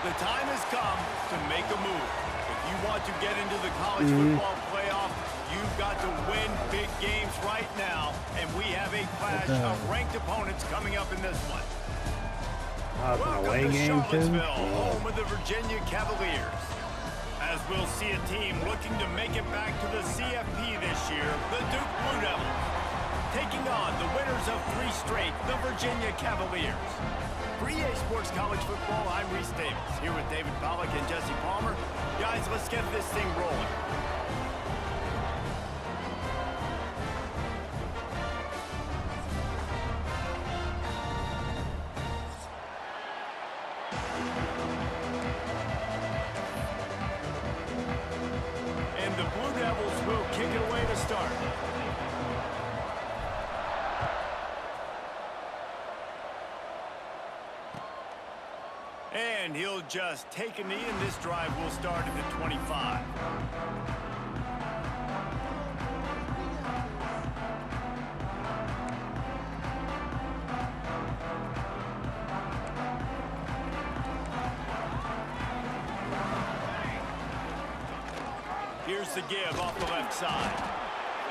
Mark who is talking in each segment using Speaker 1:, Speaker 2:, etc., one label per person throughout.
Speaker 1: The time has come to make a move. If you want to get into the college football playoff, you've got to win big games right now, and we have a clash of ranked opponents coming up in this one. Welcome to Charlottesville, home of the Virginia Cavaliers. As we'll see a team looking to make it back to the CFP this year, the Duke Blue Devils, taking on the winners of 3 straight, the Virginia Cavaliers. For EA Sports College Football, I'm Reese Davis, here with David Pollack and Jesse Palmer. Guys, let's get this thing rolling. And the Blue Devils will kick it away to start. And he'll just take a knee, and this drive will start at the 25. Here's the give off the left side.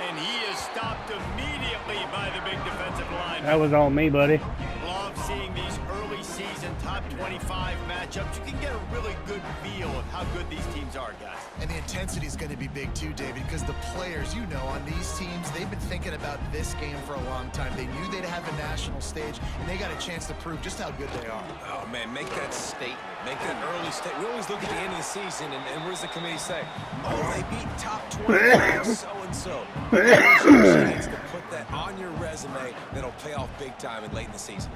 Speaker 1: And he is stopped immediately by the big defensive line.
Speaker 2: That was all me, buddy.
Speaker 1: Love seeing these early season top 25 matchups. You can get a really good feel of how good these teams are, guys.
Speaker 3: And the intensity is going to be big too, David, because the players, you know, on these teams, they've been thinking about this game for a long time. They knew they'd have a national stage, and they got a chance to prove just how good they are.
Speaker 4: Oh, man, make that statement. Make that early statement. We always look at the end of the season, and what does the committee say? Oh, they beat top 25 so-and-so. There's a chance to put that on your resume that'll pay off big time and late in the season.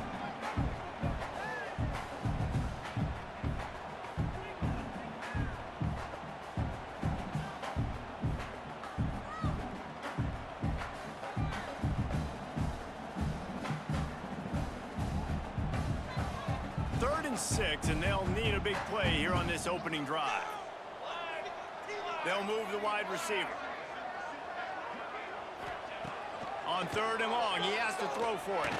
Speaker 1: Third and 6, and they'll need a big play here on this opening drive. They'll move the wide receiver. On 3rd and long, he has to throw for it.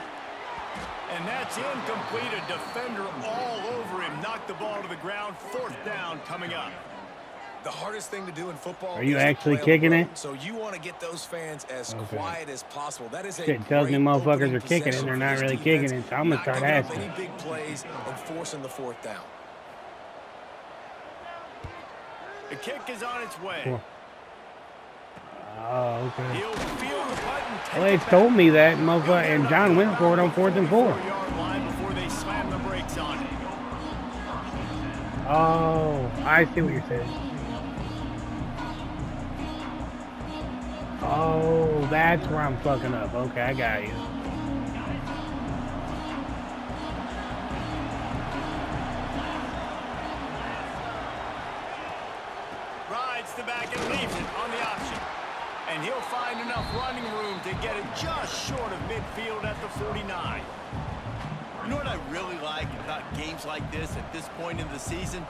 Speaker 1: And that's incomplete. A defender all over him. Knocked the ball to the ground. 4th down coming up.
Speaker 4: The hardest thing to do in football
Speaker 2: Are you
Speaker 4: is
Speaker 2: actually
Speaker 4: to play on the
Speaker 2: kicking
Speaker 4: road.
Speaker 2: it?
Speaker 4: So you want to get those fans as quiet as possible. That is a
Speaker 2: Shit tells me
Speaker 4: great
Speaker 2: motherfuckers
Speaker 4: opening
Speaker 2: are kicking it.
Speaker 4: possession
Speaker 2: They're
Speaker 4: for
Speaker 2: not
Speaker 4: this
Speaker 2: really
Speaker 4: defense,
Speaker 2: kicking it, so I'm going to
Speaker 4: not
Speaker 2: start
Speaker 4: giving up
Speaker 2: asking.
Speaker 4: any big plays and forcing the 4th down.
Speaker 1: The kick is on its way.
Speaker 2: Cool. Oh, okay.
Speaker 1: He'll field the button.
Speaker 2: Well, they told me that, motherfucker, and John went for it on 4th and 4.
Speaker 1: Yard line before they slam the brakes on it.
Speaker 2: Oh, I see what you're saying. Oh, that's where I'm fucking up. Okay, I got you.
Speaker 1: Rides the back and leaves it on the option. And he'll find enough running room to get it just short of midfield at the 49. You know what I really like about games like this at this point in the season?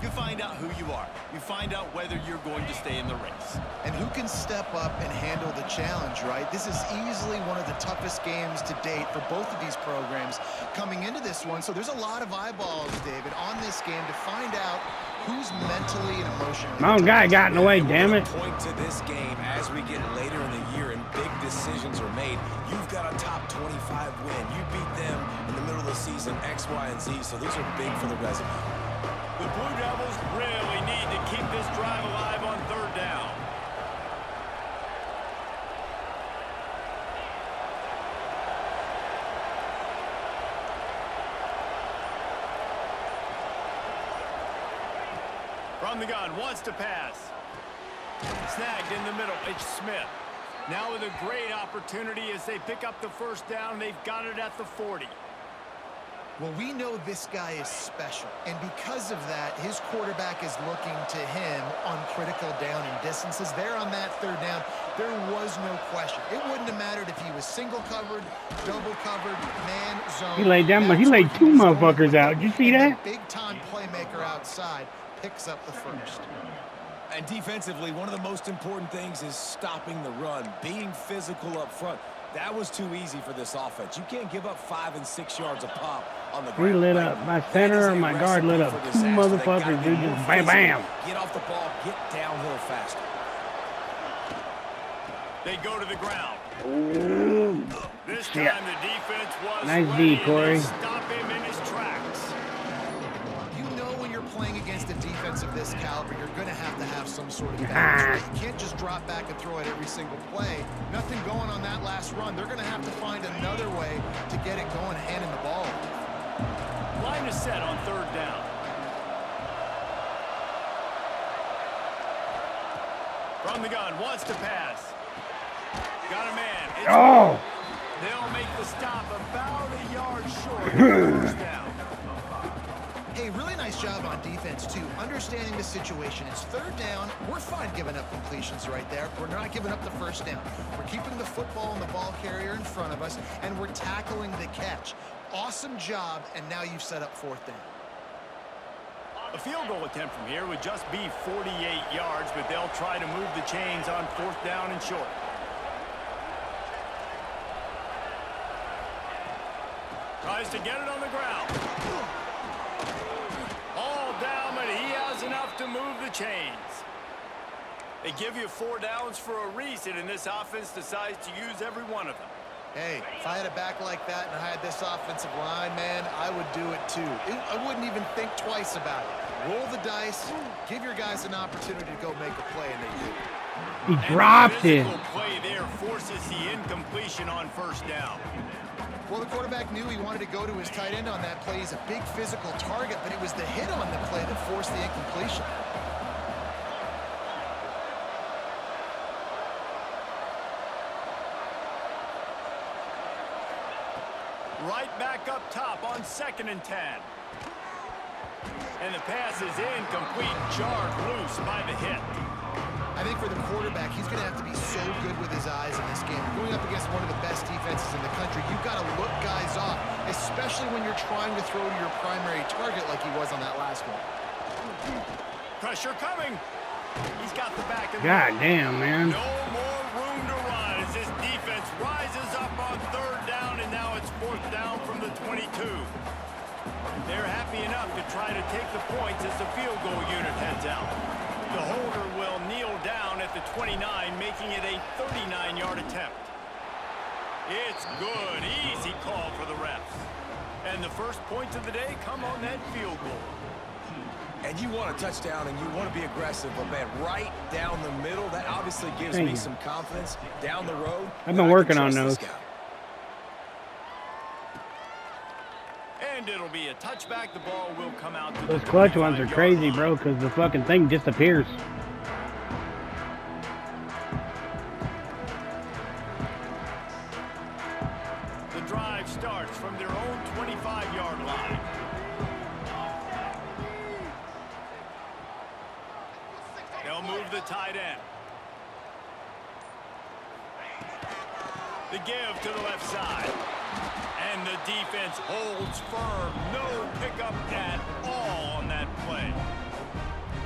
Speaker 1: You find out who you are. You find out whether you're going to stay in the race.
Speaker 3: And who can step up and handle the challenge, right? This is easily one of the toughest games to date for both of these programs coming into this one. So there's a lot of eyeballs, David, on this game to find out who's mentally and emotionally.
Speaker 2: My own guy got in the way, damn it.
Speaker 4: Point to this game as we get later in the year and big decisions are made. You've got a top 25 win. You beat them in the middle of the season, X, Y, and Z. So those are big for the resume.
Speaker 1: The Blue Devils really need to keep this drive alive on 3rd down. From the gun, wants to pass. Snagged in the middle, it's Smith. Now with a great opportunity as they pick up the 1st down. They've got it at the 40.
Speaker 3: Well, we know this guy is special, and because of that, his quarterback is looking to him on critical down and distances. There on that 3rd down, there was no question. It wouldn't have mattered if he was single covered, double covered, man zone.
Speaker 2: He laid down, but he laid 2 motherfuckers out. Did you see that?
Speaker 3: Big-time playmaker outside picks up the 1st.
Speaker 4: And defensively, one of the most important things is stopping the run, being physical up front. That was too easy for this offense. You can't give up 5 and 6 yards a pop on the
Speaker 2: We
Speaker 4: ground.
Speaker 2: lit up. My center and my guard lit up. Two motherfuckers, dude. Just bam, bam.
Speaker 4: Get off the ball. Get downhill faster.
Speaker 1: They go to the ground.
Speaker 2: Ooh.
Speaker 1: This time the defense was
Speaker 2: Nice
Speaker 1: ready
Speaker 2: D, Corey.
Speaker 1: to stop him in his tracks.
Speaker 3: You know when you're playing against a defense of this caliber, you're going to have some sort of balance. You can't just drop back and throw it every single play. Nothing going on that last run. They're going to have to find another way to get it going, handing the ball.
Speaker 1: Line is set on 3rd down. From the gun, wants to pass. Got a man. It's
Speaker 2: Oh!
Speaker 1: They'll make the stop about a yard short of the first down.
Speaker 3: Hey, really nice job on defense, too. Understanding the situation. It's 3rd down. We're fine giving up completions right there. We're not giving up the first down. We're keeping the football and the ball carrier in front of us, and we're tackling the catch. Awesome job, and now you've set up 4th down.
Speaker 1: A field goal attempt from here would just be 48 yards, but they'll try to move the chains on 4th down and short. Tries to get it on the ground. All down, but he has enough to move the chains. They give you 4 downs for a reason, and this offense decides to use every one of them.
Speaker 3: Hey, if I had a back like that and I had this offensive line, man, I would do it too. I wouldn't even think twice about it. Roll the dice, give your guys an opportunity to go make a play, and they do.
Speaker 2: He dropped it.
Speaker 1: The play there forces the incompletion on 1st down.
Speaker 3: Well, the quarterback knew he wanted to go to his tight end on that play. He's a big physical target, but it was the hit on the play that forced the incompletion.
Speaker 1: Right back up top on 2nd and 10. And the pass is incomplete, jarred loose by the hit.
Speaker 3: I think for the quarterback, he's going to have to be so good with his eyes in this game. Going up against one of the best defenses in the country, you've got to look guys off, especially when you're trying to throw to your primary target like he was on that last one.
Speaker 1: Pressure coming. He's got the back of the
Speaker 2: God damn, man.
Speaker 1: No more room to run as this defense rises up on 3rd down, and now it's 4th down from the 22. They're happy enough to try to take the points as the field goal unit heads out. The holder will kneel down at the 29, making it a 39-yard attempt. It's good. Easy call for the refs. And the first points of the day come on that field goal.
Speaker 4: And you want a touchdown and you want to be aggressive, but man, right down the middle, that obviously gives me some confidence down the road.
Speaker 2: I've been working on those.
Speaker 1: And it'll be a touchback. The ball will come out. To
Speaker 2: Those clutch ones are crazy, bro, because the fucking thing disappears.
Speaker 1: The drive starts from their own 25-yard line. They'll move the tight end. The give to the left side. And the defense holds firm. No pickup at all on that play.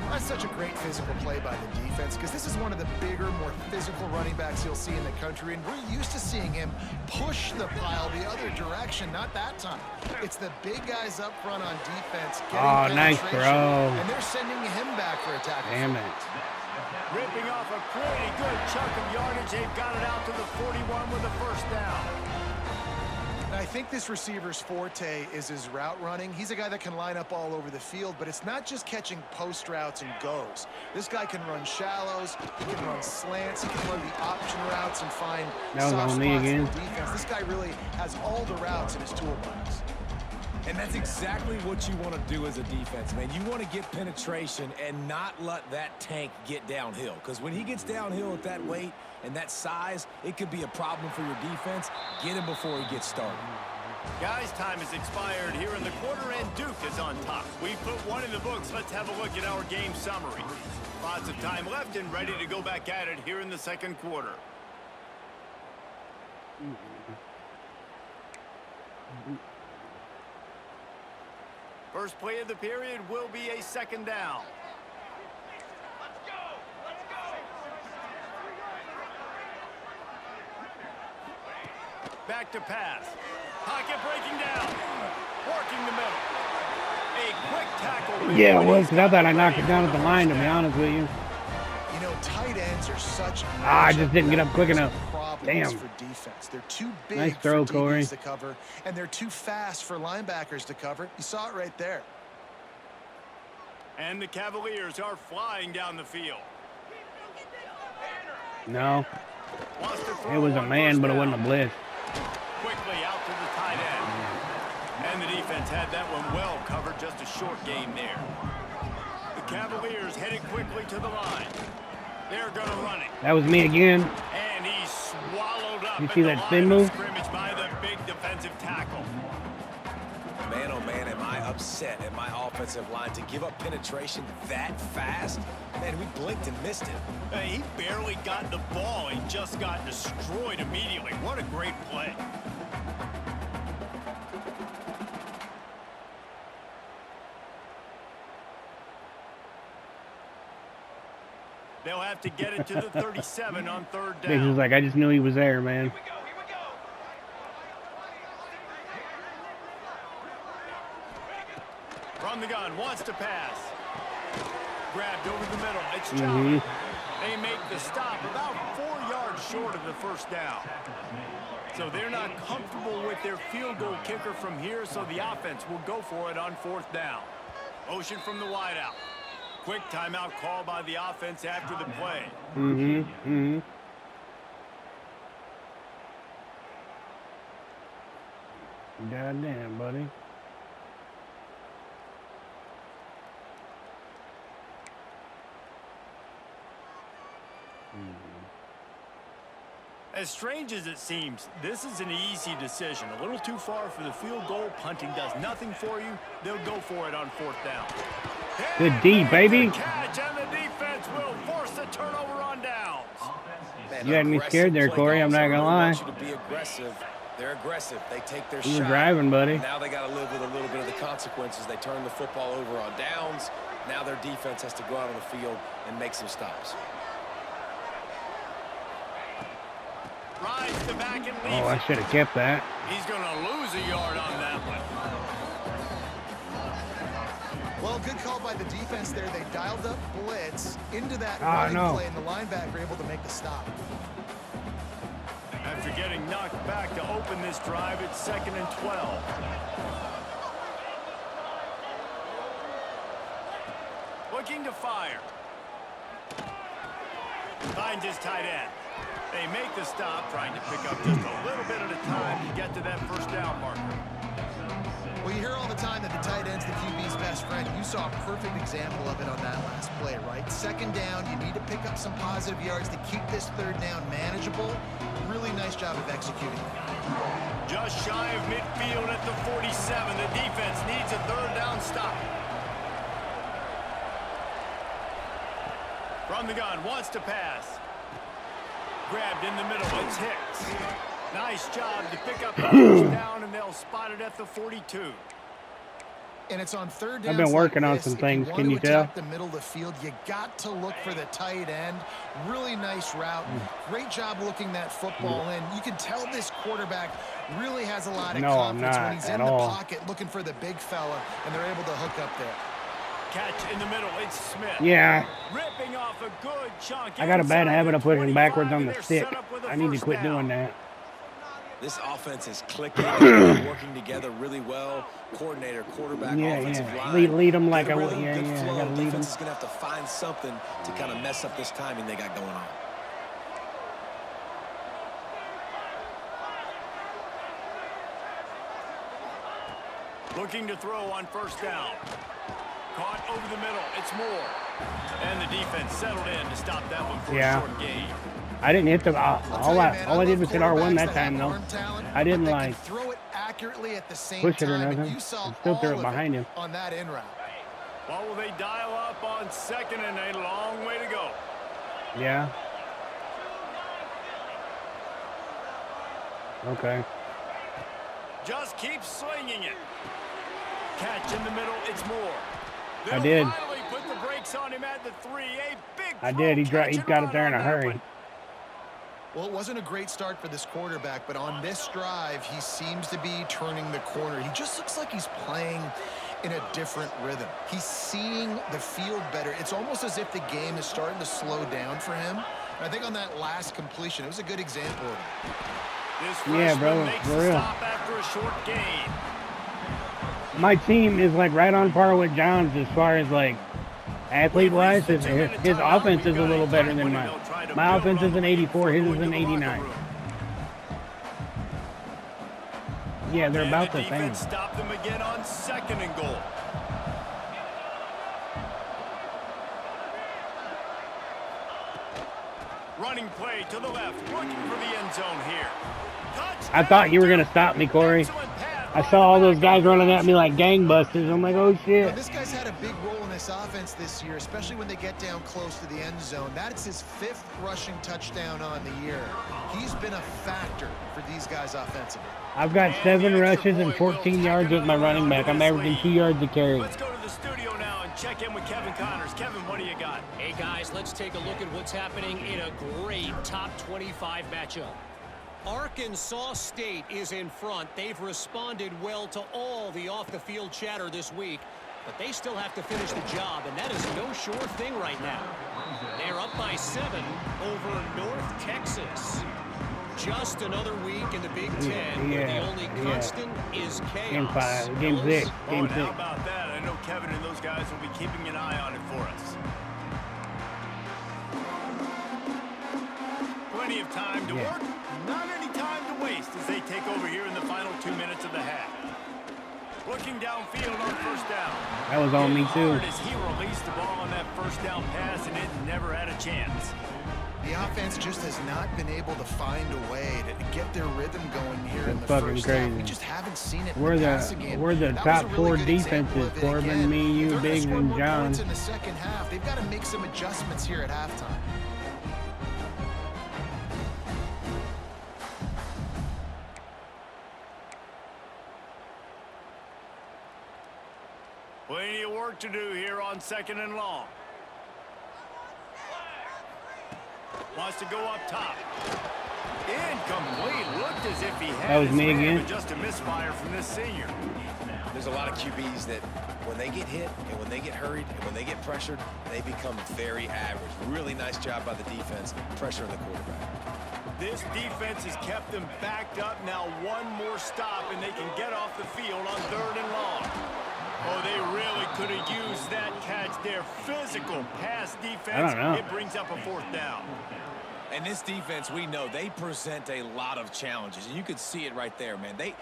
Speaker 3: That's such a great physical play by the defense because this is one of the bigger, more physical running backs you'll see in the country, and we're used to seeing him push the pile the other direction, not that time. It's the big guys up front on defense getting
Speaker 2: nice throw.
Speaker 3: and they're sending him back for a tackle.
Speaker 2: Damn it.
Speaker 1: Ripping off a pretty good chunk of yardage. They've got it out to the 41 with a 1st down.
Speaker 3: And I think this receiver's forte is his route running. He's a guy that can line up all over the field, but it's not just catching post routes and goes. This guy can run shallows, he can run slants, he can run the option routes and find soft spots in the defense. This guy really has all the routes in his toolbox.
Speaker 4: And that's exactly what you want to do as a defense, man. You want to get penetration and not let that tank get downhill. Because when he gets downhill at that weight and that size, it could be a problem for your defense. Get him before he gets started.
Speaker 1: Guys, time has expired here in the quarter, and Duke is on top. We put one in the books. Let's have a look at our game summary. Lots of time left and ready to go back at it here in the 2nd quarter. First play of the period will be a 2nd down. Back to pass. Pocket breaking down. Working the middle. A quick tackle.
Speaker 2: Yeah, it was, because I thought I knocked it down at the line, to be honest with you.
Speaker 3: You know, tight ends are such.
Speaker 2: I just didn't get up quick enough.
Speaker 3: Damn.
Speaker 2: Damn.
Speaker 3: For defense, they're too big
Speaker 2: Nice throw,
Speaker 3: for
Speaker 2: Corey.
Speaker 3: DBs to cover, and they're too fast for linebackers to cover. You saw it right there.
Speaker 1: And the Cavaliers are flying down the field.
Speaker 2: No. It was a man, but it wasn't a blitz.
Speaker 1: Quickly out to the tight end. And the defense had that one well covered, just a short gain there. The Cavaliers headed quickly to the line. They're going to run it.
Speaker 2: That was me again.
Speaker 1: And he swallowed up.
Speaker 2: You see that spin move?
Speaker 1: Scrimmage by the big defensive tackle.
Speaker 4: Man, oh man, am I upset at my offensive line to give up penetration that fast? Man, we blinked and missed it.
Speaker 1: He barely got the ball. He just got destroyed immediately. What a great play. They'll have to get it to the 37 on third down.
Speaker 2: He was like, I just knew he was there, man.
Speaker 1: From the gun, wants to pass. Grabbed over the middle. It's John. They make the stop about 4 yards short of the first down. So they're not comfortable with their field goal kicker from here, so the offense will go for it on fourth down. Motion from the wideout. Quick timeout call by the offense after the play.
Speaker 2: Goddamn, buddy.
Speaker 1: As strange as it seems, this is an easy decision. A little too far for the field goal. Punting does nothing for you. They'll go for it on fourth down.
Speaker 2: Good D, baby.
Speaker 1: Catch, and the defense will force a turnover on downs.
Speaker 4: Man,
Speaker 2: You had me scared there, Corey. I'm not gonna lie.
Speaker 4: Want you to be aggressive. They're aggressive. They take their
Speaker 2: You were
Speaker 4: shot.
Speaker 2: driving, buddy.
Speaker 4: Now they got to live with a little bit of the consequences. They turn the football over on downs. Now their defense has to go out on the field and make some stops.
Speaker 1: Rides the back and leaves.
Speaker 2: Oh, I should have kept that.
Speaker 1: He's going to lose a yard on that one.
Speaker 3: Well, good call by the defense there. They dialed up blitz into that
Speaker 2: Oh, no.
Speaker 3: play, and the linebacker able to make the stop.
Speaker 1: After getting knocked back to open this drive, it's 2nd and 12. Looking to fire. Finds his tight end. They make the stop, trying to pick up just a little bit at a time to get to that first down marker.
Speaker 3: Well, you hear all the time that the tight end's the QB's best friend. You saw a perfect example of it on that last play, right? 2nd down, you need to pick up some positive yards to keep this 3rd down manageable. Really nice job of executing.
Speaker 1: Just shy of midfield at the 47. The defense needs a 3rd down stop. From the gun, wants to pass. Grabbed in the middle, it's Hicks. Nice job to pick up the first down, and they'll spot it at the 42.
Speaker 3: And it's on 3rd down.
Speaker 2: I've been working on some things, can you tell?
Speaker 3: The middle of the field, you got to look for the tight end. Really nice route. Great job looking that football in. You can tell this quarterback really has a lot of confidence when he's in the pocket looking for the big fella, and they're able to hook up there.
Speaker 1: Catch in the middle, it's Smith.
Speaker 2: Yeah.
Speaker 1: Ripping off a good chunk.
Speaker 2: I got a bad habit of pushing backwards on the stick. I need to quit doing that.
Speaker 4: This offense is clicking, working together really well. Coordinator, quarterback, offensive line.
Speaker 2: Lead them like I would.
Speaker 4: Good
Speaker 2: Yeah, I
Speaker 4: flow.
Speaker 2: got to lead them.
Speaker 4: Defense is going to have to find something to kind of mess up this timing they got going on.
Speaker 1: Looking to throw on first down. Caught over the middle. It's Moore. And the defense settled in to stop that one for a short gain.
Speaker 2: I didn't hit the. All I did was hit R1 that time, though. I didn't like
Speaker 3: throw it accurately at the same
Speaker 2: push it or
Speaker 3: time,
Speaker 2: nothing.
Speaker 3: you saw
Speaker 2: I still threw it
Speaker 3: all of
Speaker 2: behind him.
Speaker 3: on that in route.
Speaker 1: Well, will they dial up on 2nd and a long way to go?
Speaker 2: Yeah. Okay.
Speaker 1: Just keep slinging it. Catch in the middle, it's Moore.
Speaker 2: I did.
Speaker 1: Finally put the brakes on him at the 3. A big
Speaker 2: I did. He got it there in a hurry.
Speaker 3: Well, it wasn't a great start for this quarterback, but on this drive, he seems to be turning the corner. He just looks like he's playing in a different rhythm. He's seeing the field better. It's almost as if the game is starting to slow down for him. And I think on that last completion, it was a good example of it.
Speaker 2: Yeah, bro,
Speaker 1: Makes
Speaker 2: for
Speaker 1: a
Speaker 2: real.
Speaker 1: stop after a short gain.
Speaker 2: My team is like right on par with John's as far as like athlete-wise. His offense is a little better than mine. My offense is an 84, his is an 89. Yeah, they're about the same.
Speaker 1: Stop them again on 2nd and goal. Running play to the left, looking for the end zone here.
Speaker 2: I thought you were gonna stop me, Corey. I saw all those guys running at me like gangbusters. I'm like, oh shit.
Speaker 3: Now, this guy's had a big role in this offense this year, especially when they get down close to the end zone. That's his 5th rushing touchdown on the year. He's been a factor for these guys offensively.
Speaker 2: I've got 7 rushes and 14 yards with my running back. I'm averaging 2 yards a carry.
Speaker 1: Let's go to the studio now and check in with Kevin Connors. Kevin, what do you got?
Speaker 5: Hey guys, let's take a look at what's happening in a great top 25 matchup. Arkansas State is in front. They've responded well to all the off-the-field chatter this week, but they still have to finish the job, and that is no sure thing right now. They're up by 7 over North Texas. Just another week in the Big Ten where the only constant is chaos.
Speaker 2: Game 5, Game 6, Game 6.
Speaker 1: How about that? I know Kevin and those guys will be keeping an eye on it for us. Plenty of time to work. Not any time to waste as they take over here in the final 2 minutes of the half. Looking downfield on 1st down.
Speaker 2: That was on me too.
Speaker 1: As he released the ball on that 1st down pass, and it never had a chance.
Speaker 3: The offense just has not been able to find a way to get their rhythm going here in the
Speaker 2: fucking
Speaker 3: first
Speaker 2: crazy.
Speaker 3: half. We just haven't seen it.
Speaker 2: We're the top 4 defenses, Corbin, me, you, Biggs, and John.
Speaker 3: In the second half, they've got to make some adjustments here at halftime.
Speaker 1: Plenty of work to do here on 2nd and long. Wants to go up top. Incomplete. Looked as if he had
Speaker 2: That was
Speaker 1: his
Speaker 2: me
Speaker 1: man,
Speaker 2: again.
Speaker 1: but just a misfire from this senior.
Speaker 4: There's a lot of QBs that when they get hit and when they get hurried and when they get pressured, they become very average. Really nice job by the defense pressuring the quarterback.
Speaker 1: This defense has kept them backed up. Now one more stop and they can get off the field on 3rd and long. Oh, they really could have used that catch there. Physical pass defense.
Speaker 2: I don't know.
Speaker 1: It brings up a 4th down.
Speaker 4: And this defense, we know, they present a lot of challenges. And you could see it right there, man. They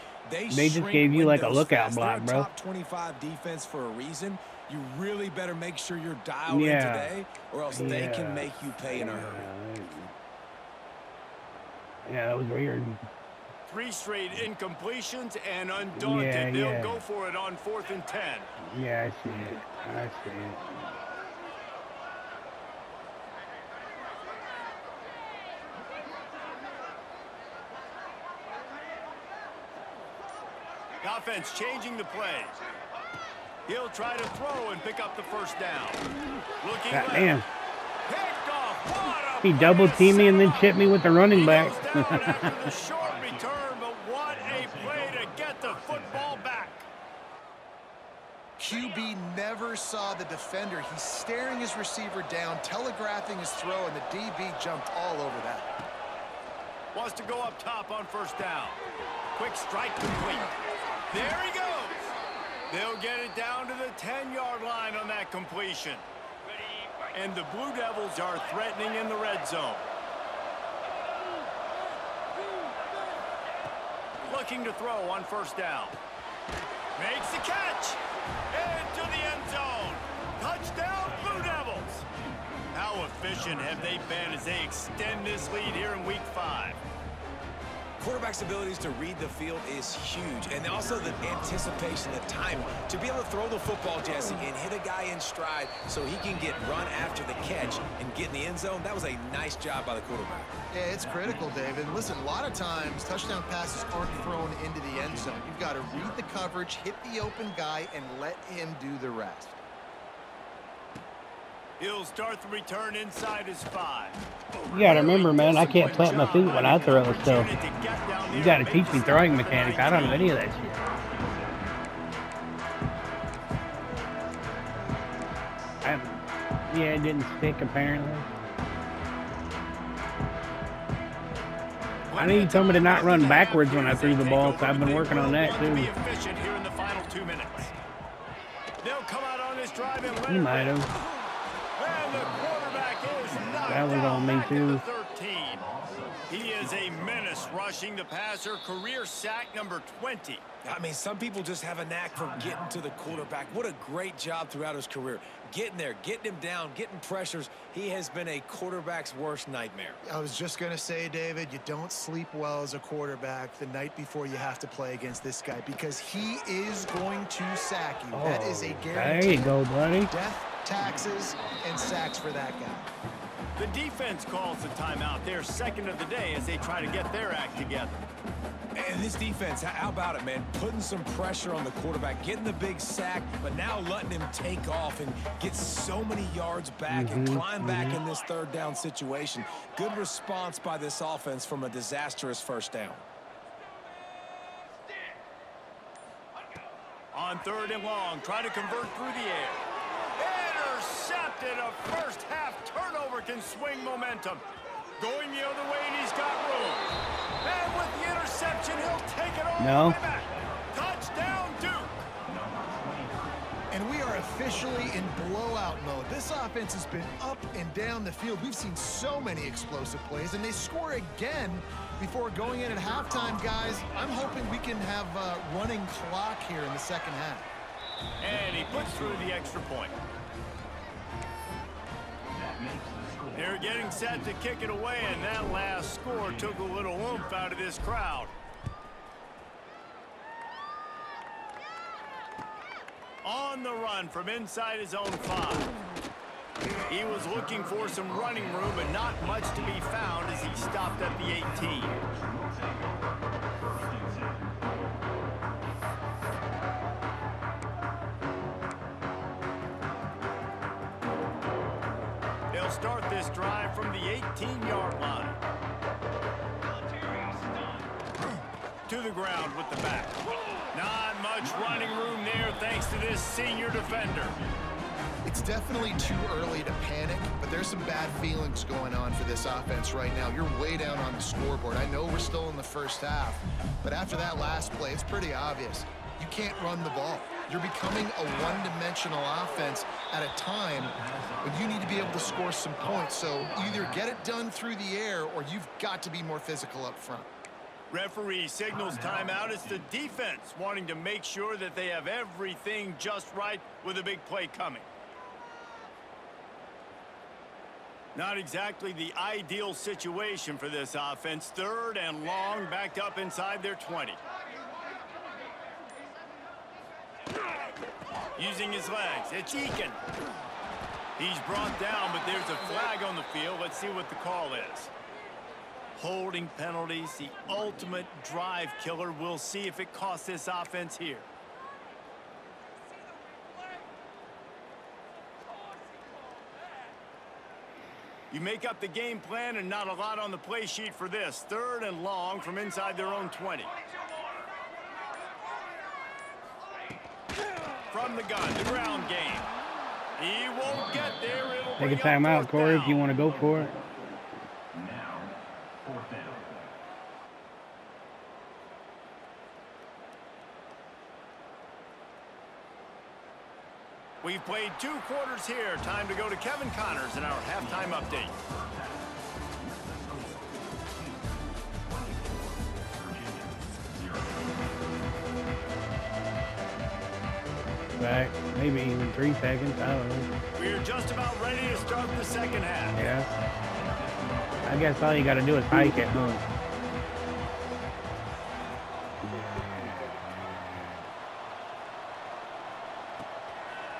Speaker 2: just gave you like a lookout block,
Speaker 4: They're a
Speaker 2: bro.
Speaker 4: top 25 defense for a reason. You really better make sure you're dialed in
Speaker 2: Yeah.
Speaker 4: today, or else they can make you pay in a hurry.
Speaker 2: Yeah, that was weird.
Speaker 1: 3 straight incompletions, and undaunted, they'll go for it on 4th and 10.
Speaker 2: Yeah, I see it. I see it.
Speaker 1: The offense changing the play. He'll try to throw and pick up the 1st down. Looking left.
Speaker 2: Damn.
Speaker 1: Picked off. What a
Speaker 2: He double teamed me and then chipped me with the running back.
Speaker 1: He goes down after the short return, but what a play to get the football back.
Speaker 3: QB never saw the defender. He's staring his receiver down, telegraphing his throw, and the DB jumped all over that.
Speaker 1: Wants to go up top on 1st down. Quick strike complete. There he goes. They'll get it down to the 10-yard line on that completion. And the Blue Devils are threatening in the red zone. Looking to throw on 1st down. Makes the catch. Into the end zone. Touchdown, Blue Devils. How efficient have they been as they extend this lead here in Week 5?
Speaker 4: Quarterback's abilities to read the field is huge, and also the anticipation, the time to be able to throw the football, Jesse, and hit a guy in stride so he can get run after the catch and get in the end zone. That was a nice job by the quarterback.
Speaker 3: Yeah, it's critical, David. Listen, a lot of times touchdown passes aren't thrown into the end zone. You've got to read the coverage, hit the open guy, and let him do the rest.
Speaker 1: He'll start the return inside his 5.
Speaker 2: You gotta remember, man, I can't plant my feet when I throw, so you gotta teach me throwing mechanics. I don't know any of that shit. Yeah, it didn't stick apparently. I need somebody to not run backwards when I threw the ball, so I've been working on that too.
Speaker 1: Be efficient here in the final 2 minutes. They'll come out on this drive and let
Speaker 2: You might have.
Speaker 1: And the quarterback is knocked
Speaker 2: That was on me
Speaker 1: back to
Speaker 2: too.
Speaker 1: 13. He is a menace rushing the passer. Career sack number 20.
Speaker 4: I mean, some people just have a knack for getting to the quarterback. What a great job throughout his career. Getting there, getting him down, getting pressures. He has been a quarterback's worst nightmare.
Speaker 3: I was just going to say, David, you don't sleep well as a quarterback the night before you have to play against this guy because he is going to sack you.
Speaker 2: Oh,
Speaker 3: that is a guarantee.
Speaker 2: there you go, buddy.
Speaker 3: Death, taxes, and sacks for that guy.
Speaker 1: The defense calls the timeout. Their second of the day as they try to get their act together.
Speaker 4: And this defense, how about it, man? Putting some pressure on the quarterback, getting the big sack, but now letting him take off and get so many yards back and climb back in this third down situation. Good response by this offense from a disastrous first down.
Speaker 1: On 3rd and long, try to convert through the air. Intercepted. A first half turnover can swing momentum. Going the other way, and he's got room. And with the interception, he'll take it all
Speaker 2: No.
Speaker 1: the way back. Touchdown, Duke.
Speaker 3: And we are officially in blowout mode. This offense has been up and down the field. We've seen so many explosive plays, and they score again before going in at halftime, guys. I'm hoping we can have a running clock here in the second half.
Speaker 1: And he puts through the extra point. They're getting set to kick it away, and that last score took a little oomph out of this crowd. On the run from inside his own 5. He was looking for some running room, but not much to be found as he stopped at the 18. They'll start this drive from the 18-yard line. To the ground with the back. Not much running room there thanks to this senior defender.
Speaker 3: It's definitely too early to panic, but there's some bad feelings going on for this offense right now. You're way down on the scoreboard. I know we're still in the first half, but after that last play, it's pretty obvious. You can't run the ball. You're becoming a one-dimensional offense at a time when you need to be able to score some points. So either get it done through the air or you've got to be more physical up front.
Speaker 1: Referee signals timeout. It's the defense wanting to make sure that they have everything just right with a big play coming. Not exactly the ideal situation for this offense. 3rd and long, backed up inside their 20. Using his legs, it's Eakin. He's brought down, but there's a flag on the field. Let's see what the call is. Holding penalties, the ultimate drive killer. We'll see if it costs this offense here. You make up the game plan and not a lot on the play sheet for this. 3rd and long from inside their own 20. From the gun, the ground game. He won't get there. It'll
Speaker 2: Take a
Speaker 1: bring up
Speaker 2: timeout,
Speaker 1: 4th
Speaker 2: Corey,
Speaker 1: down.
Speaker 2: if you want to go for it.
Speaker 1: We've played 2 quarters here. Time to go to Kevin Connors in our halftime update.
Speaker 2: Back, maybe even 3 seconds. I don't know.
Speaker 1: We're just about ready to start the second half.
Speaker 2: Yeah. I guess all you got to do is hike it, huh?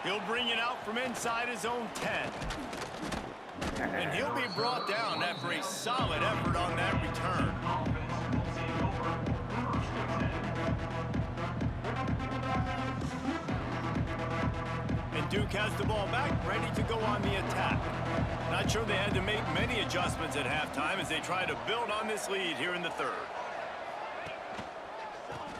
Speaker 1: He'll bring it out from inside his own 10. And he'll be brought down after a solid effort on that return. And Duke has the ball back, ready to go on the attack. Not sure they had to make many adjustments at halftime as they try to build on this lead here in the third.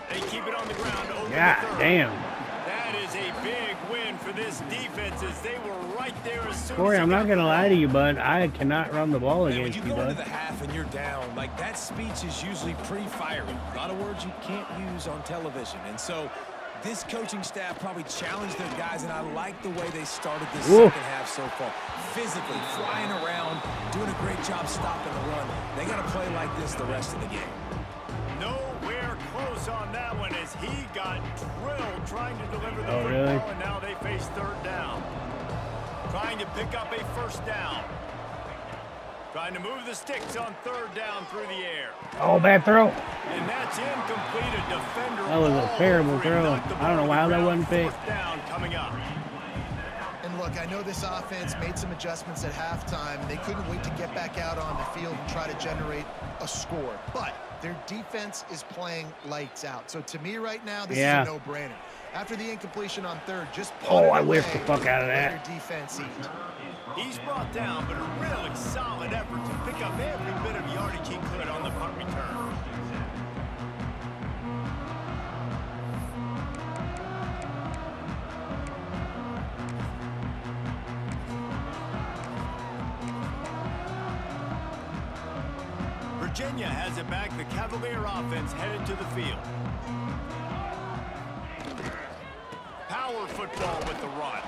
Speaker 1: They keep it on the ground over the third.
Speaker 2: Damn.
Speaker 1: That is a big win for this defense as they were right there as soon
Speaker 2: Corey,
Speaker 1: as
Speaker 2: I'm not going to lie to you, bud. I cannot run the ball
Speaker 4: Man,
Speaker 2: against
Speaker 4: when
Speaker 2: you,
Speaker 4: you go into
Speaker 2: bud.
Speaker 4: the half and you're down, like that speech is usually pretty fiery. A lot of words you can't use on television. And so this coaching staff probably challenged their guys, and I like the way they started this second half so far. Physically, flying around, doing a great job stopping the run. They got to play like this the rest of the game.
Speaker 1: Nowhere close on that one as he got drilled trying to deliver the football,
Speaker 2: really?
Speaker 1: and now they face third down. Trying to pick up a first down. Trying to move the sticks on third down through the air.
Speaker 2: Oh, bad throw.
Speaker 1: And that's incomplete. A defender.
Speaker 2: That was a terrible throw. I don't know how that wasn't picked.
Speaker 1: Fourth down coming up.
Speaker 3: And look, I know this offense made some adjustments at halftime. They couldn't wait to get back out on the field and try to generate a score. But their defense is playing lights out. So to me right now, this is a no-brainer. After the incompletion on third, just
Speaker 2: I whiffed the fuck out of that.
Speaker 3: Let their defense eat.
Speaker 1: He's brought down, but a really solid effort to pick up every bit of yardage he could on the punt return. Virginia has it back. The Cavalier offense headed to the field. Power football with the run.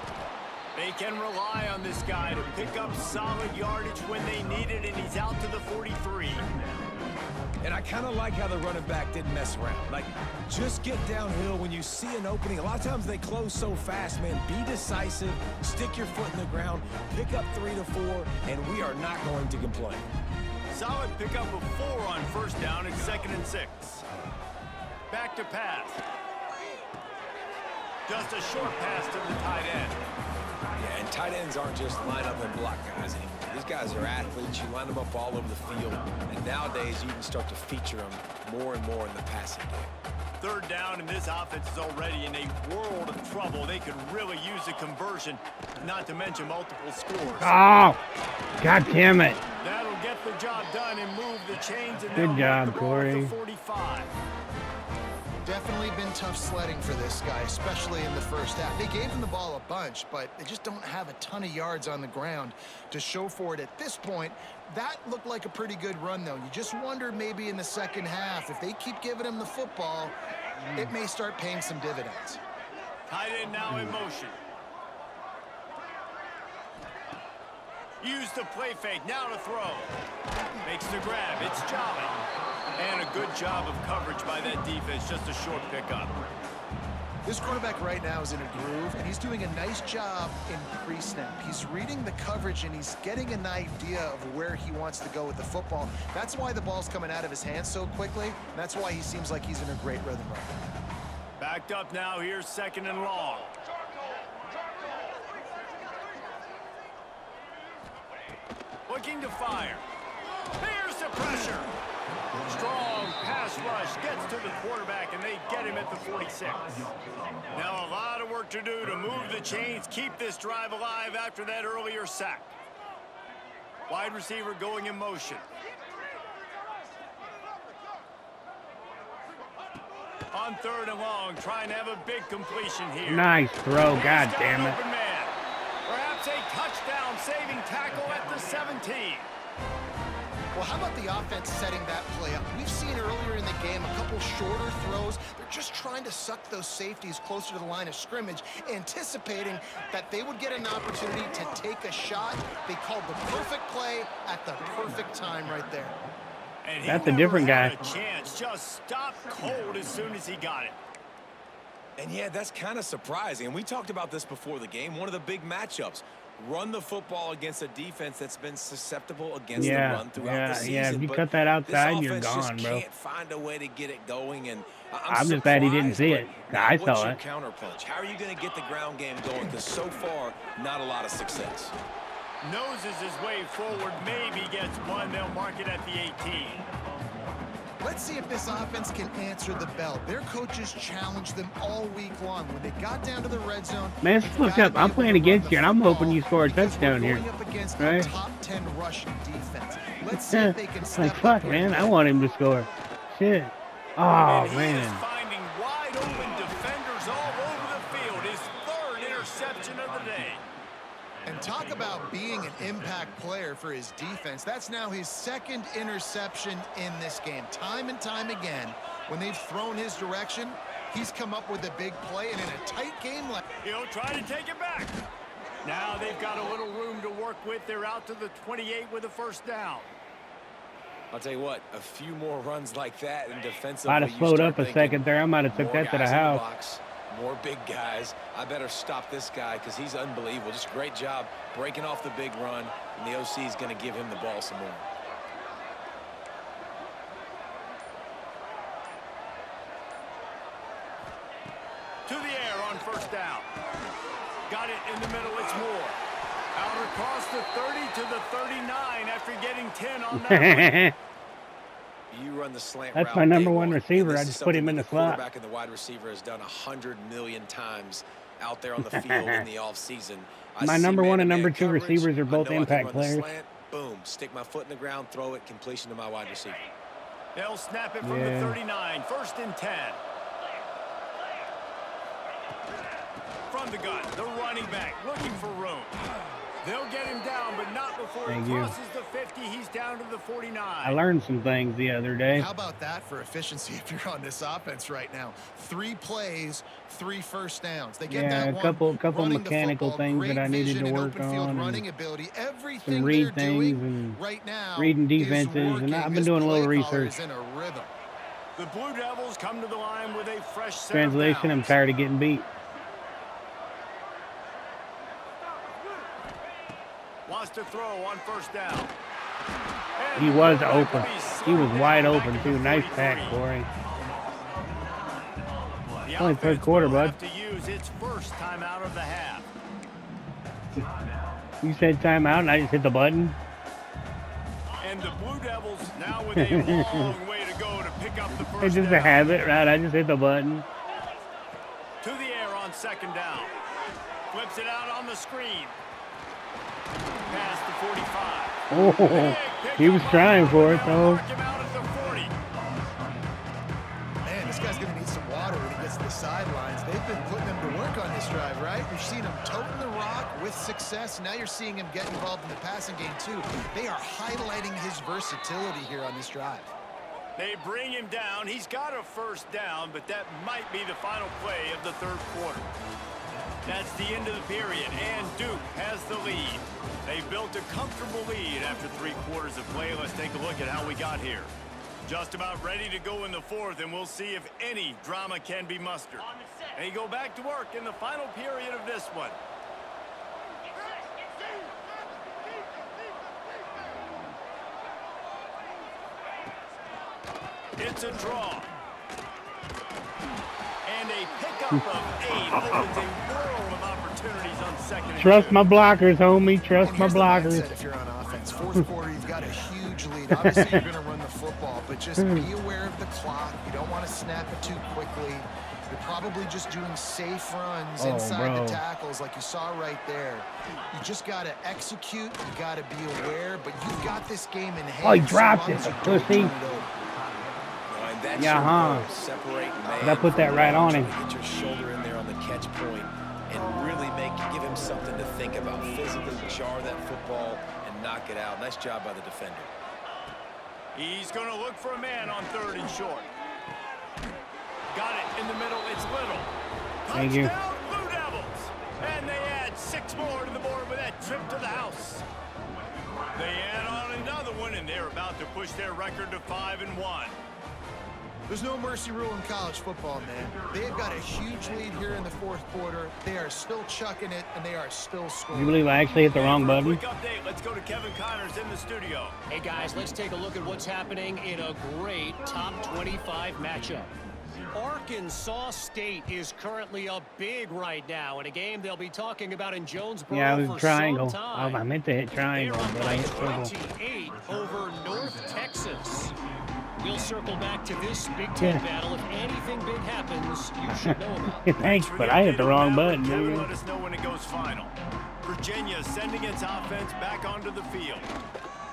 Speaker 1: They can rely on this guy to pick up solid yardage when they need it, and he's out to the 43.
Speaker 4: And I kind of like how the running back didn't mess around. Like, just get downhill when you see an opening. A lot of times they close so fast, man. Be decisive, stick your foot in the ground, pick up 3 to 4, and we are not going to complain.
Speaker 1: Solid pickup of 4 on first down. It's 2nd and 6. Back to pass. Just a short pass to the tight end.
Speaker 4: Yeah, and tight ends aren't just line up and block guys anymore. These guys are athletes. You line them up all over the field. And nowadays, you can start to feature them more and more in the passing game.
Speaker 1: Third down, and this offense is already in a world of trouble. They could really use a conversion, not to mention multiple scores.
Speaker 2: Oh, God damn it.
Speaker 1: That'll get the job done and move the chains. And
Speaker 2: Good job, Corey.
Speaker 1: 45.
Speaker 3: Definitely been tough sledding for this guy, especially in the first half. They gave him the ball a bunch, but they just don't have a ton of yards on the ground to show for it at this point. That looked like a pretty good run, though. You just wonder maybe in the second half, if they keep giving him the football, it may start paying some dividends.
Speaker 1: Tight end now in motion. Use the play fake, now to throw. Makes the grab, it's Jolly. And a good job of coverage by that defense, just a short pickup.
Speaker 3: This quarterback right now is in a groove, and he's doing a nice job in pre-snap. He's reading the coverage, and he's getting an idea of where he wants to go with the football. That's why the ball's coming out of his hands so quickly, and that's why he seems like he's in a great rhythm right now.
Speaker 1: Backed up now, here's 2nd and long. Looking to fire. Here's the pressure. Strong pass rush gets to the quarterback, and they get him at the 46. Now a lot of work to do to move the chains, keep this drive alive after that earlier sack. Wide receiver going in motion. On 3rd and long, trying to have a big completion here.
Speaker 2: Nice throw, God damn it.
Speaker 1: Perhaps a touchdown saving tackle at the 17.
Speaker 3: Well, how about the offense setting that play up? We've seen earlier in the game a couple shorter throws. They're just trying to suck those safeties closer to the line of scrimmage, anticipating that they would get an opportunity to take a shot. They called the perfect play at the perfect time right there.
Speaker 1: And
Speaker 2: that's a different guy.
Speaker 1: A chance, just stopped cold as soon as he got it.
Speaker 4: And yeah, that's kind of surprising. And we talked about this before the game. One of the big matchups. Run the football against a defense that's been susceptible against the run throughout the season.
Speaker 2: Yeah, if you cut that outside, you're gone, bro.
Speaker 4: Can't find a way to get it going, and
Speaker 2: I'm just glad he didn't see it. I saw it.
Speaker 4: What's your counterpunch? How are you going to get the ground game going? Because so far, not a lot of success.
Speaker 1: Noses his way forward, maybe gets one. They'll mark it at the 18.
Speaker 3: Let's see if this offense can answer the bell. Their coaches challenged them all week long. When they got down to the red zone,
Speaker 2: man, look up. I'm playing against you, and I'm hoping you score a touchdown here. Right?
Speaker 3: Top 10 rushing defense. Let's see if they can step
Speaker 2: like, fuck, man. I want him to score. Shit. Oh, man.
Speaker 1: Finding wide open defenders all over the field. His third interception of the day.
Speaker 3: And talk about being an impact player for his defense. That's now his second interception in this game. Time and time again, when they've thrown his direction, he's come up with a big play, and in a tight game like...
Speaker 1: He'll try to take it back. Now they've got a little room to work with. They're out to the 28 with a first down.
Speaker 4: I'll tell you what, a few more runs like that and defensively.
Speaker 2: Might have slowed up a second there. I might have took that to the house.
Speaker 4: More big guys. I better stop this guy because he's unbelievable. Just a great job breaking off the big run, and the OC is going to give him the ball some more.
Speaker 1: To the air on first down. Got it in the middle. It's Moore. Out across the 30 to the 39 after getting 10 on that.
Speaker 4: You run the slant
Speaker 2: That's
Speaker 4: route,
Speaker 2: my number one receiver. I just put him in the slot.
Speaker 4: Quarterback and the wide receiver has done 100 million times out there on the field in the offseason.
Speaker 2: My number one and number two receivers are both impact players.
Speaker 4: Slant, boom, stick my foot in the ground, throw it, completion to my wide receiver.
Speaker 1: They'll snap it from the 39. First and 10. From the gun, the running back looking for room. They'll get him down, but not before he crosses the 50. He's down to the 49.
Speaker 2: I learned some things the other day.
Speaker 3: How about that for efficiency if you're on this offense right now? 3 plays, 3 first downs. They get that
Speaker 2: a couple mechanical things that I needed to work on.
Speaker 3: Running ability. Everything
Speaker 2: some read
Speaker 3: they're
Speaker 2: things
Speaker 3: doing
Speaker 2: and
Speaker 3: right now
Speaker 2: reading defenses, and I've been doing a little research.
Speaker 3: In a rhythm.
Speaker 1: The Blue Devils come to the line with a fresh set
Speaker 2: Translation, I'm tired of getting beat.
Speaker 1: Wants to throw on first down.
Speaker 2: He was open. He was wide open, too. Nice pack, Corey. Only third quarter, bud.
Speaker 1: To use its first timeout of the half.
Speaker 2: You said timeout, and I just hit the button.
Speaker 1: And the Blue Devils now with a long way to go to pick up the first down.
Speaker 2: It's just a habit, right? I just hit the button.
Speaker 1: To the air on second down. Flips it out on the screen. Past the 45.
Speaker 2: Oh, he was trying for it, though.
Speaker 3: Man, this guy's going to need some water when he gets to the sidelines. They've been putting him to work on this drive, right? You've seen him toting the rock with success. Now you're seeing him get involved in the passing game, too. They are highlighting his versatility here on this drive.
Speaker 1: They bring him down. He's got a first down, but that might be the final play of the third quarter. That's the end of the period, and Duke has the lead. They've built a comfortable lead after 3 quarters of play. Let's take a look at how we got here. Just about ready to go in the fourth, and we'll see if any drama can be mustered. They go back to work in the final period of this one. It's a draw. And a pickup of 8 opens a world of opportunities on second.
Speaker 2: Trust my blockers, homie. Trust my blockers.
Speaker 3: If you're on offense, fourth quarter, you've got a huge lead. Obviously, you're going to run the football, but just be aware of the clock. You don't want to snap it too quickly. You're probably just doing safe runs inside the tackles like you saw right there. You just got to execute. You got to be aware, but you've got this game in hand.
Speaker 2: Oh, he dropped it, pussy. Yeah, I put that right on him.
Speaker 4: Get your shoulder in there on the catch point and really give him something to think about. Physically jar that football and knock it out. Nice job by the defender.
Speaker 1: He's going to look for a man on 3rd and short. Got it in the middle. It's Little.
Speaker 2: Thank you.
Speaker 1: Touchdown, Blue Devils. And they add 6 more to the board with that trip to the house. They add on another one, and they're about to push their record to 5-1.
Speaker 3: There's no mercy rule in college football, man. They've got a huge lead here in the fourth quarter. They are still chucking it, and they are still scoring.
Speaker 2: You believe I actually hit the wrong button?
Speaker 1: Quick update. Let's go to Kevin Connors in the studio.
Speaker 5: Hey, guys, let's take a look at what's happening in a great top 25 matchup. Arkansas State is currently up big right now in a game they'll be talking about in Jonesboro.
Speaker 2: Yeah, it was
Speaker 5: for
Speaker 2: triangle.
Speaker 5: some time.
Speaker 2: I meant to hit triangle, but I hit triangle.
Speaker 5: 28 over North Texas. We'll circle back to this Big Ten battle. If anything big happens, you should know about it.
Speaker 2: Thanks, but I hit the wrong button.
Speaker 1: Kevin, let us know when it goes final. Virginia sending its offense back onto the field.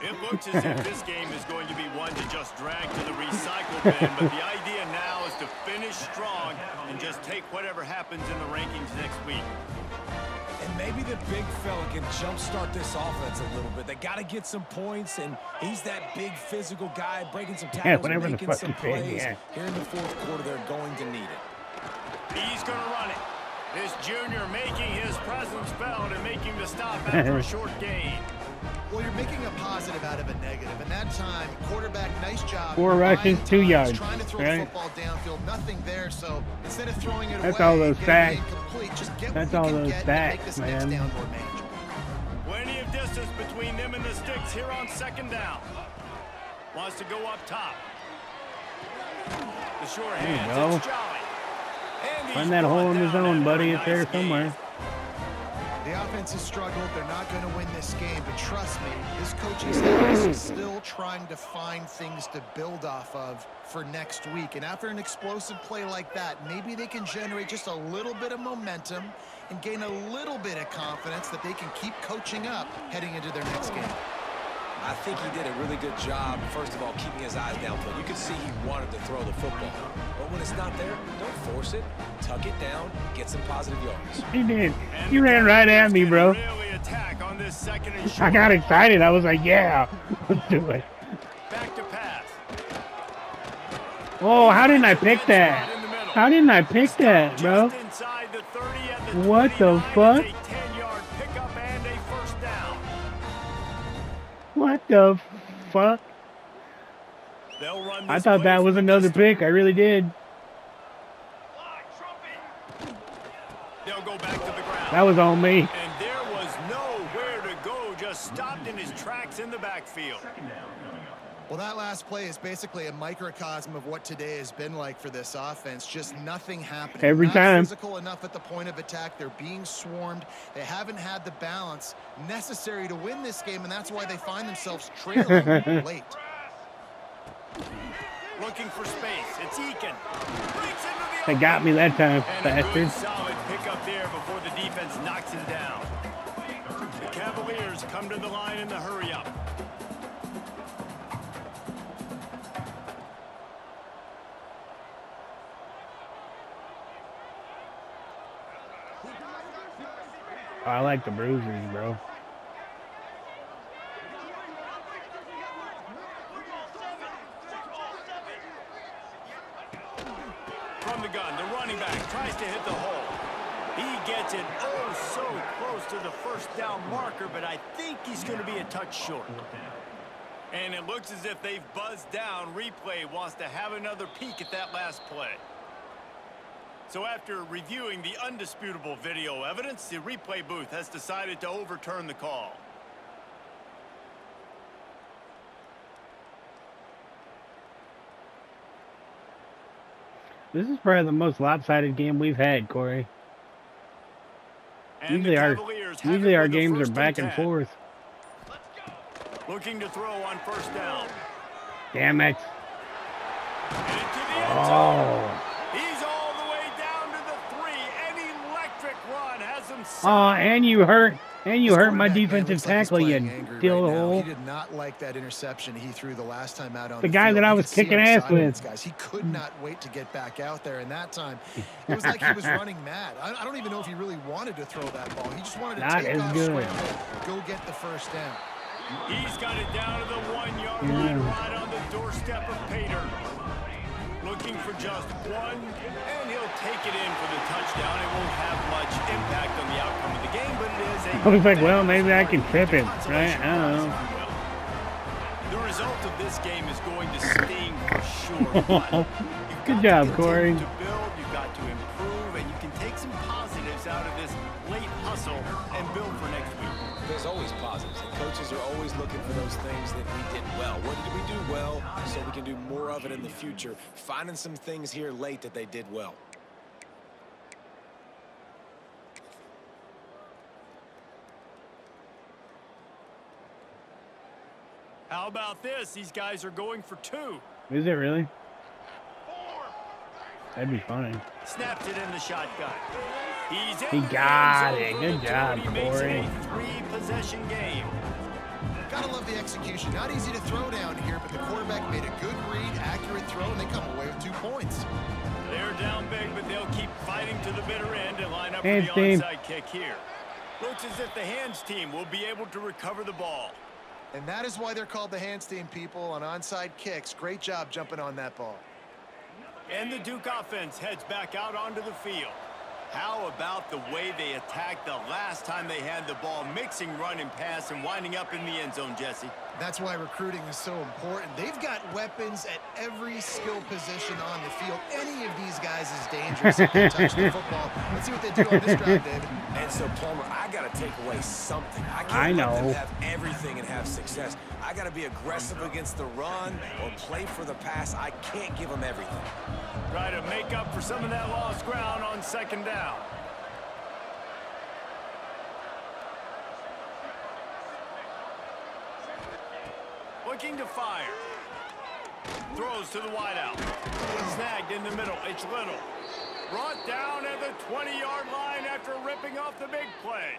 Speaker 1: It looks as if this game is going to be one to just drag to the recycle bin, but the idea now is to finish strong and just take whatever happens in the rankings next week.
Speaker 4: And maybe the big fella can jumpstart this offense a little bit. They got to get some points, and he's that big physical guy breaking some tackles and making some plays. Here in the fourth quarter, they're going to need it.
Speaker 1: He's going to run it. This junior making his presence felt and making the stop after a short gain.
Speaker 3: Well, you're making a positive out of a negative. And that time, quarterback, nice job.
Speaker 2: 4 rushes, 2 yards.
Speaker 3: Trying to throw the football downfield, nothing there. So instead of throwing it
Speaker 2: that's
Speaker 3: away,
Speaker 2: all those sacks.
Speaker 3: Just get
Speaker 2: that's
Speaker 3: what
Speaker 2: all
Speaker 3: you can
Speaker 2: those
Speaker 3: get
Speaker 2: sacks,
Speaker 3: make this
Speaker 2: man.
Speaker 3: next down more manageable.
Speaker 1: Plenty of distance between them and the sticks here on second down. Wants to go up top. The short hands, it's Jolly.
Speaker 2: Find that hole in the zone, buddy. It's there somewhere.
Speaker 3: The offense has struggled. They're not going to win this game, but trust me, this coaching staff is still trying to find things to build off of for next week. And after an explosive play like that, maybe they can generate just a little bit of momentum and gain a little bit of confidence that they can keep coaching up heading into their next game.
Speaker 4: I think he did a really good job, first of all, keeping his eyes downfield. You could see he wanted to throw the football. But when it's not there, don't force it. Tuck it down. Get some positive yards.
Speaker 2: He did. He ran right at me, bro. I got excited. I was like, yeah, let's do it.
Speaker 1: Back to pass.
Speaker 2: Oh, how didn't I pick that? How didn't I pick that, bro? What the fuck? What the fuck? I thought that was another pick. I really did.
Speaker 1: They'll go back to the ground.
Speaker 2: That was on me.
Speaker 1: And there was nowhere to go. Just stopped in his tracks in the backfield.
Speaker 3: Well, that last play is basically a microcosm of what today has been like for this offense. Just nothing happening.
Speaker 2: Every
Speaker 3: Not
Speaker 2: time.
Speaker 3: Physical enough at the point of attack. They're being swarmed. They haven't had the balance necessary to win this game, and that's why they find themselves trailing late.
Speaker 1: Looking for space. It's Eakin.
Speaker 2: They got me that time, bastard.
Speaker 1: Solid pick up there before the defense knocks him down. The Cavaliers come to the line in the hurry up.
Speaker 2: Oh, I like the bruisers, bro.
Speaker 1: From the gun, the running back tries to hit the hole. He gets it oh so close to the first down marker, but I think he's going to be a touch short. And it looks as if they've buzzed down. Replay wants to have another peek at that last play. So after reviewing the undisputable video evidence, the replay booth has decided to overturn the call.
Speaker 2: This is probably the most lopsided game we've had, Corey.
Speaker 1: And
Speaker 2: usually our games are back and forth.
Speaker 1: Looking to throw on first down.
Speaker 2: Damn it.
Speaker 1: Oh. He's all the way down to the 3. An electric run has him.
Speaker 2: Oh, and you hurt my defensive tackle, you dillhole.
Speaker 3: He did not like that interception he threw the last time out on
Speaker 2: the guy that I was kicking ass with.
Speaker 3: Guys, he could not wait to get back out there, and that time it was like he was running mad. I don't even know if he really wanted to throw that ball. He just wanted to take off, scramble, go get the first down.
Speaker 1: He's got it down to the 1-yard line, right on the doorstep of Pater. Looking for just one, and he'll take it in for the touchdown. It won't have much impact on the outcome of the game, but it is a...
Speaker 2: I was like, well, maybe I can trip him, right? I don't know.
Speaker 1: The result of this game is going to sting for sure.
Speaker 2: Good job, Corey.
Speaker 1: To build, you've got to improve, and you can take some positives out of this late hustle and build for next week.
Speaker 4: There's always positives, and coaches are always looking for those things that we did well. What did we do well so we can do more of it in the future? Finding some things here late that they did well.
Speaker 1: How about this? These guys are going for 2.
Speaker 2: Is it really? That'd be funny.
Speaker 1: Snapped it in the shotgun. He's in
Speaker 2: He got it. Good job, Corey.
Speaker 1: 3-possession game.
Speaker 3: Gotta love the execution. Not easy to throw down here, but the quarterback made a good read, accurate throw, and they come away with 2 points.
Speaker 1: They're down big, but they'll keep fighting to the bitter end and line up
Speaker 2: Hands
Speaker 1: for the
Speaker 2: team.
Speaker 1: onside kick here. Looks as if the hands team will be able to recover the ball.
Speaker 3: And that is why they're called the hands team, people, on onside kicks. Great job jumping on that ball.
Speaker 1: And the Duke offense heads back out onto the field. How about the way they attacked the last time they had the ball, mixing run and pass and winding up in the end zone, Jesse?
Speaker 3: That's why recruiting is so important. They've got weapons at every skill position on the field. Any of these guys is dangerous if they touch the football. Let's see what they do on this drive, David.
Speaker 4: And so, Palmer, I got to take away something. I
Speaker 2: I
Speaker 4: can't let them
Speaker 2: know.
Speaker 4: have everything and have success. I got to be aggressive against the run or play for the pass. I can't give them everything.
Speaker 1: Try to make up for some of that lost ground on second down. Looking to fire. Throws to the wideout. Snagged in the middle. It's Little. Brought down at the 20-yard line after ripping off the big play.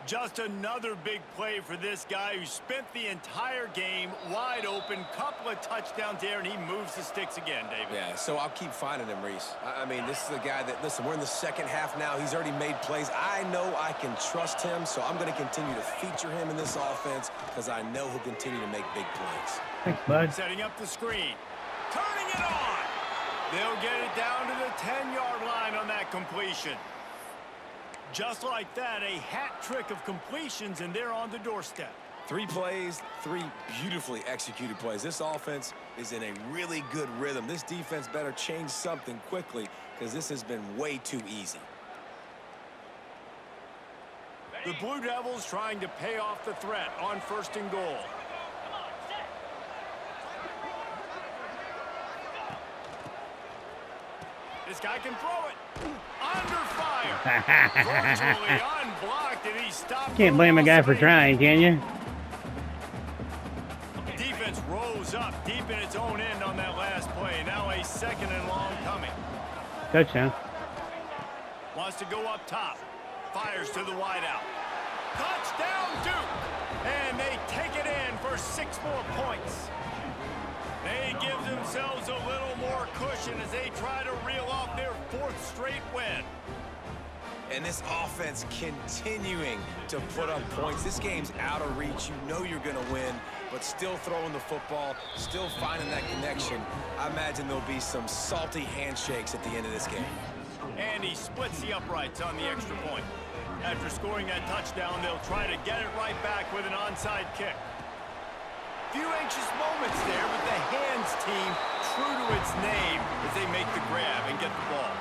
Speaker 1: Just another big play for this guy who spent the entire game wide open. Couple of touchdowns there, and he moves the sticks again, David.
Speaker 4: Yeah, so I'll keep finding him, Reese. I mean, this is the guy that, listen, we're in the second half now. He's already made plays. I know I can trust him, so I'm going to continue to feature him in this offense because I know he'll continue to make big plays.
Speaker 2: Thanks, bud.
Speaker 1: Setting up the screen. Turning it on. They'll get it down to the 10-yard line on that completion. Just like that, a hat trick of completions, and they're on the doorstep.
Speaker 4: 3 plays, 3 beautifully executed plays. This offense is in a really good rhythm. This defense better change something quickly because this has been way too easy.
Speaker 1: The Blue Devils trying to pay off the threat on 1st and goal. This guy can throw it. Under fire. Virtually unblocked, and he stopped.
Speaker 2: Can't blame a guy for trying, can you?
Speaker 1: Defense rose up deep in its own end on that last play. Now a 2nd and long coming.
Speaker 2: Touchdown.
Speaker 1: Wants to go up top. Fires to the wideout. Touchdown, Duke. And they take it in for 6 more points. They give themselves a little more cushion as they try to reel off their 4th straight win.
Speaker 4: And this offense continuing to put up points. This game's out of reach. You know you're going to win, but still throwing the football, still finding that connection. I imagine there'll be some salty handshakes at the end of this game.
Speaker 1: And he splits the uprights on the extra point. After scoring that touchdown, they'll try to get it right back with an onside kick. Few anxious moments there, but the hands team true to its name as they make the grab and get the ball.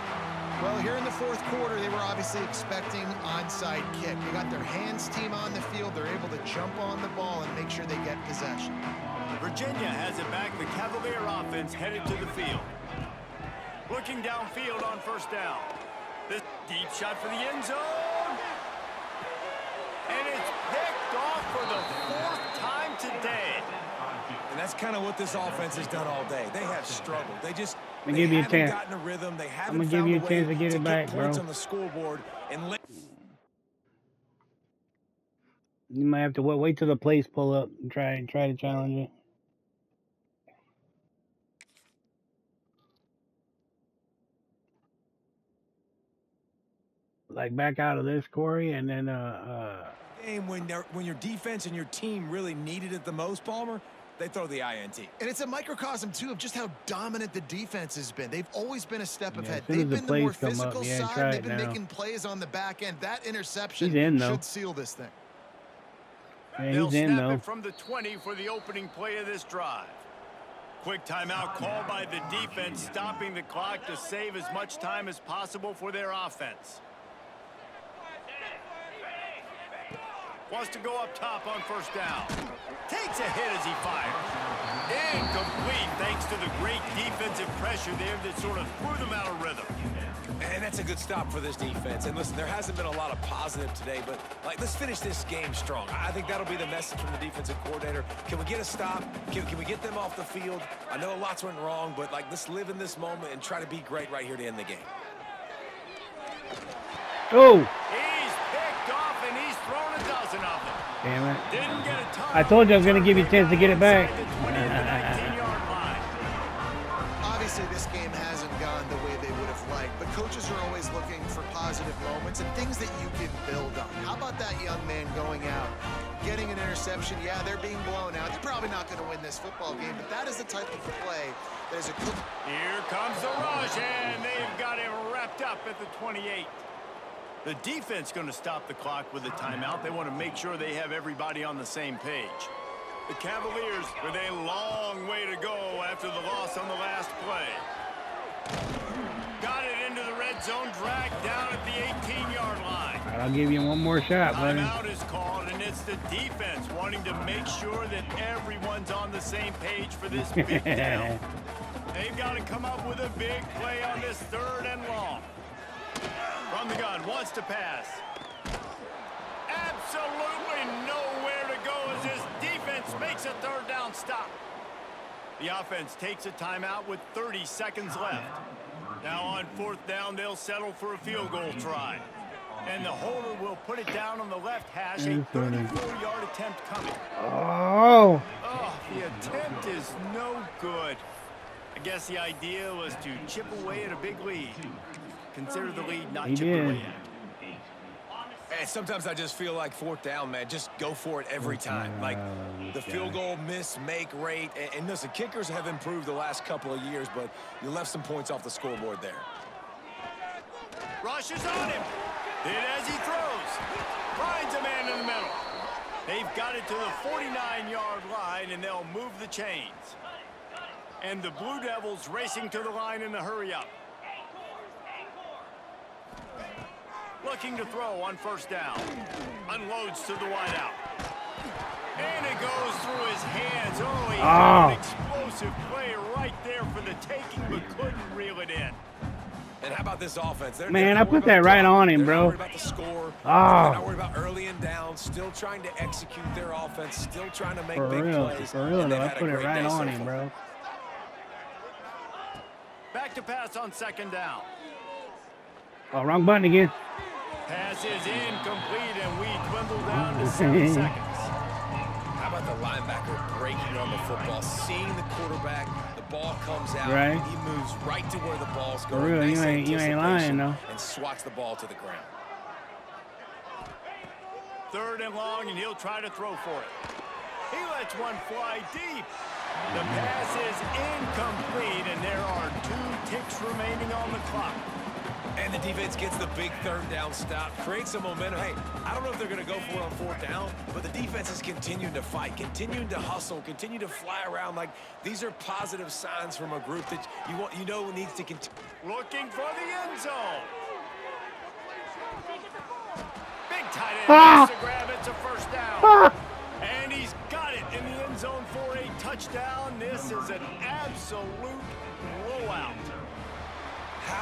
Speaker 3: Well, here in the 4th quarter, they were obviously expecting onside kick. They got their hands team on the field. They're able to jump on the ball and make sure they get possession.
Speaker 1: Virginia has it back. The Cavalier offense headed to the field. Looking downfield on 1st down. This deep shot for the end zone. And it's picked off for the 4th time today.
Speaker 4: And that's kind of what this offense has done all day. They have struggled. They just
Speaker 2: I'm gonna give you a chance.
Speaker 4: gotten a rhythm. They haven't
Speaker 2: I'm gonna give you a
Speaker 4: found
Speaker 2: chance
Speaker 4: way
Speaker 2: to get it back, bro.
Speaker 4: points on the scoreboard. And
Speaker 2: You might have to wait till the plays pull up and try to challenge it. Like back out of this, Corey, and then
Speaker 4: game when your defense and your team really needed it the most, Palmer, they throw the INT.
Speaker 3: And it's a microcosm, too, of just how dominant the defense has been. They've always been a step ahead.
Speaker 2: As soon as
Speaker 3: They've
Speaker 2: the
Speaker 3: been the more
Speaker 2: plays come up,
Speaker 3: physical
Speaker 2: yeah, try
Speaker 3: side.
Speaker 2: it
Speaker 3: They've been
Speaker 2: now.
Speaker 3: making plays on the back end. That interception
Speaker 2: He's in, though.
Speaker 3: should seal this thing.
Speaker 2: yeah,
Speaker 1: They'll
Speaker 2: he's in
Speaker 1: snap
Speaker 2: though.
Speaker 1: it from the 20 for the opening play of this drive. Quick timeout called by the defense, stopping the clock to save as much time as possible for their offense. Wants to go up top on 1st down. Takes a hit as he fires. Incomplete thanks to the great defensive pressure there that sort of threw them out of rhythm.
Speaker 4: And that's a good stop for this defense. And listen, there hasn't been a lot of positive today, but let's finish this game strong. I think that'll be the message from the defensive coordinator. Can we get a stop? Can we get them off the field? I know lots went wrong, but let's live in this moment and try to be great right here to end the game.
Speaker 2: Oh!
Speaker 1: He's picked off and he's thrown a dozen of them.
Speaker 2: Damn it.
Speaker 1: Didn't get a ton.
Speaker 2: I told you I was going to give you a chance to get it back.
Speaker 3: Obviously, this game hasn't gone the way they would have liked, but coaches are always looking for positive moments and things that you can build on. How about that young man going out, getting an interception? Yeah, they're being blown out. They're probably not going to win this football game, but that is the type of play that is a coach.
Speaker 1: Here comes the rush, and they've got him wrapped up at the 28. The defense going to stop the clock with a timeout. They want to make sure they have everybody on the same page. The Cavaliers with a long way to go after the loss on the last play. Got it into the red zone, dragged down at the 18-yard line.
Speaker 2: All right, I'll give you one more shot, buddy.
Speaker 1: Timeout is called, and it's the defense wanting to make sure that everyone's on the same page for this big down. They've got to come up with a big play on this 3rd and long. From the gun, wants to pass. Absolutely nowhere to go as this defense makes a 3rd down stop. The offense takes a timeout with 30 seconds left. Now on 4th down, they'll settle for a field goal try. And the holder will put it down on the left hash, a 34-yard attempt coming.
Speaker 2: Oh!
Speaker 1: Oh, the attempt is no good. I guess the idea was to chip away at a big lead. Consider the lead not chipped away at.
Speaker 4: And sometimes I just feel like 4th down, man, just go for it every time. The field goal miss-make rate. And listen, kickers have improved the last couple of years, but you left some points off the scoreboard there.
Speaker 1: Rushes on him. Did as he throws. Finds a man in the middle. They've got it to the 49-yard line, and they'll move the chains. And the Blue Devils racing to the line in a hurry-up. Looking to throw on 1st down. Unloads to the wideout. And it goes through his hands. Oh, he had an explosive play right there for the taking, but couldn't reel it in.
Speaker 4: And how about this offense?
Speaker 2: Man, I put that right on him, bro.
Speaker 4: They're not worried about the score.
Speaker 2: Oh.
Speaker 4: They're not worried about early and down. Still trying to execute their offense. Still trying to make big plays.
Speaker 2: For real, though. I put it right on him, bro.
Speaker 1: Back to pass on 2nd down.
Speaker 2: Oh, wrong button again.
Speaker 1: Pass is incomplete, and we dwindle down to 7 seconds.
Speaker 4: How about the linebacker breaking on the football, seeing the quarterback, the ball comes out,
Speaker 2: right.
Speaker 4: He moves right to where the ball's going.
Speaker 2: For real,
Speaker 4: nice
Speaker 2: you ain't lying, though.
Speaker 4: And swats the ball to the ground.
Speaker 1: 3rd and long, and he'll try to throw for it. He lets one fly deep. The pass is incomplete, and there are 2 ticks remaining on the clock.
Speaker 4: And the defense gets the big 3rd down stop, creates some momentum. Hey, I don't know if they're going to go for it on 4th down, but the defense is continuing to fight, continuing to hustle, continue to fly around. These are positive signs from a group that you know needs to continue.
Speaker 1: Looking for the end zone. Big tight end makes the grab. It's a 1st down. And he's got it in the end zone for a touchdown. This is an absolute blowout.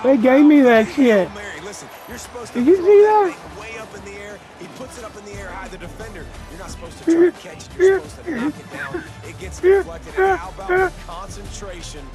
Speaker 2: They gave me that shit.
Speaker 4: Listen, you're supposed to
Speaker 2: Did you see that?
Speaker 4: Way up in the air. He puts it up in the air high. The defender, you're not supposed to try to catch it. You're supposed to knock it down. It gets deflected. And how about the concentration?